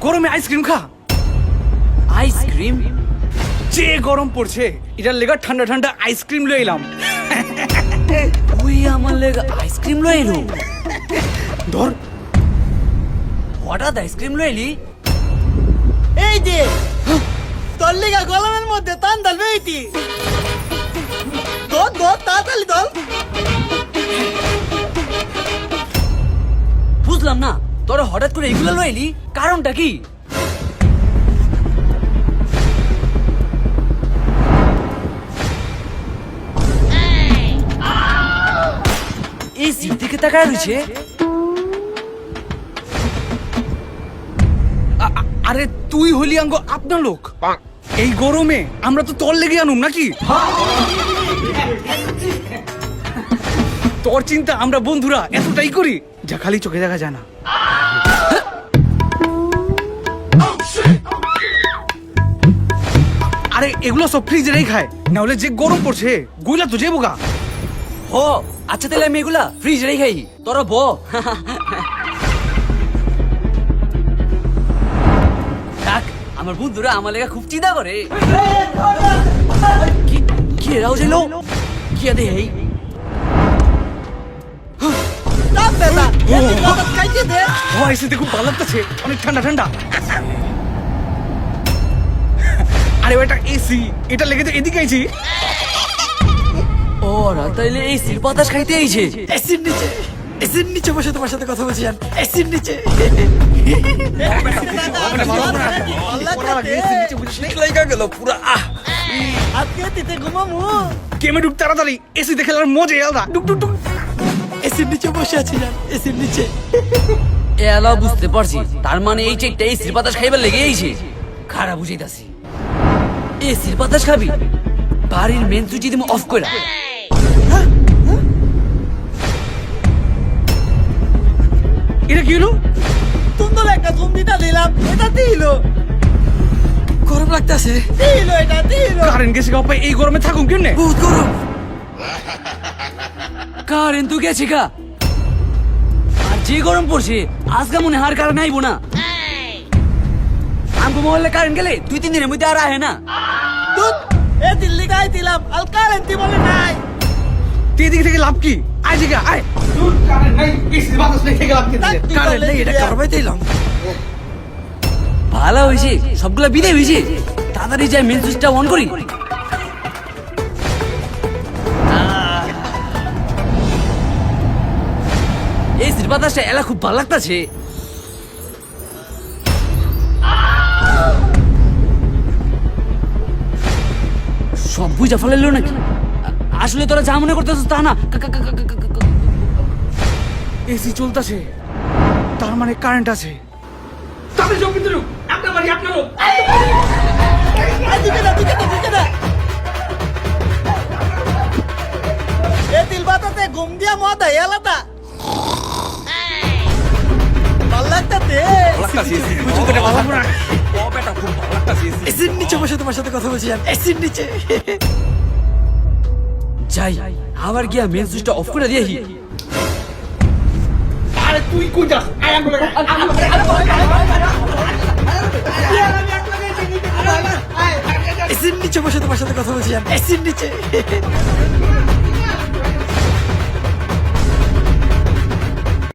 গরমে আইসক্রিম খা। আইসক্রিম? যে গরম পড়ছে এটার লেগা ঠান্ডা ঠান্ডা আইসক্রিম লয়ে এলাম। তুই আমার লেগে আইসক্রিম লয়ে এলো? ধর। হঠাৎ আইসক্রিম লয়ে এলি? এই যে তোর লিগা গরমের মধ্যে টান ডালবে এইটি। দর দর তাড়াতাড়ি দর। বুঝলাম না, তোরা হঠাৎ করে এগুলো লয়ে এলি, কারণটা কি? এই সিট থেকে তাকায় রয়েছে। আরে তুই হলি আঙ্গ আপনার লোক। এই গরমে আমরা তো তোর লেগে আনুম নাকি? তোর চিন্তা আমরা বন্ধুরা এতটাই করি যা খালি চোখে দেখা যায় না। আরে এগুলো সব ফ্রিজেরই খায়, না হলে যে গরম পড়ছে গইলা তো যাবো গা। ও আচ্ছা, তাহলে আমি এগুলা ফ্রিজে রেখাই, তোরা ব। দেখ, আমার বন্ধুরা আমার লেগে খুব চিন্তা করে। কি রাও যেলো কি আদে হেই? তাপ বেটা এই কথা কাইতে দে। ও এসিতে খুব ভালো লাগতেছে, অনেক ঠান্ডা ঠান্ডা। আরে এটা এসি, এটা লেগে তো এদিকে আইছি। ওরা তাইলে এই সির বাতাস খাইতে আইছে। এসির নিচে, এসির নিচে বসে তোমার সাথে কথা বলছি। এসির নিচে গেল পুরা। আজকে তিতে ঘুমামু। গেমে ঢুক তাড়াতাড়ি, এসিতে খেলার মজাই আলাদা। ডুক ডুক ডুক। এসির নিচে বসে আছি জান, এসির নিচে। এলা বুঝতে পারছি, তার মানে এই চেকটা এই সির বাতাস খাইবার লেগে আইছে। খারাপ বুঝাইতাছি, এই সির বাতাস খাবি? বাড়ির মেন সুইচ দিমু অফ কইরা। এটা কি হলো? সুন্দর একটা ঘুম দিতা দিলাম, এটা দিলো। গরম লাগতাছে, দিলো এটা দিলো। কারেন্ট গেছে গা, এই গরমে থাকুন কেমনে? বহুত গরম। কারেন্ট তো গেছে গা, আর যে গরম পড়ছে আজকে মনে হার কারেন্ট আইবো না। আমগো মহল্লে কারেন্ট গেলে 2-3 দিনের মধ্যে আর আহে না। দুধ এ দিল্লি গাই দিলাম, আল কারেন্টি বলে নাই। তুই এদিকে থেকে লাভ কি? আয় জিগা আয়। কারেন্ট নাই, এসি বাতাস নেই, থেকে লাভ কি? কারেন্ট নেই, এটা করবাই দিলাম। ভালো হয়েছে, সবগুলা বিদায় হয়েছে। তাড়াতাড়ি যাই মেন সুইচটা অন করি। এই সির বাতাসটা এলা খুব ভালো লাগতাছে। সব বুঝা ফেলাইলো নাকি? আসলে তোরা যা মনে করতেছিস তা না। এসি চলতেছে, তার মানে কারেন্ট আছে। তবে যোগ কিন্তু আপনার বাড়ি আপনার লোক। দিকে না, দিকে না, দিকে না। এ দিল বাতাতে ঘুম দিয়া মদ আলাদা। ভাল লাগতাছে। এসির নিচে বসে তোমার সাথে কথা বলছি। এসির নিচে। যাই আবার গিয়া মেন সুইচটা অফ করে দিই। আরে তুই কই যাস? আয় আঙ্গুল এসির নিচে বসে তোমার সাথে কথা বলছি। এসির নিচে।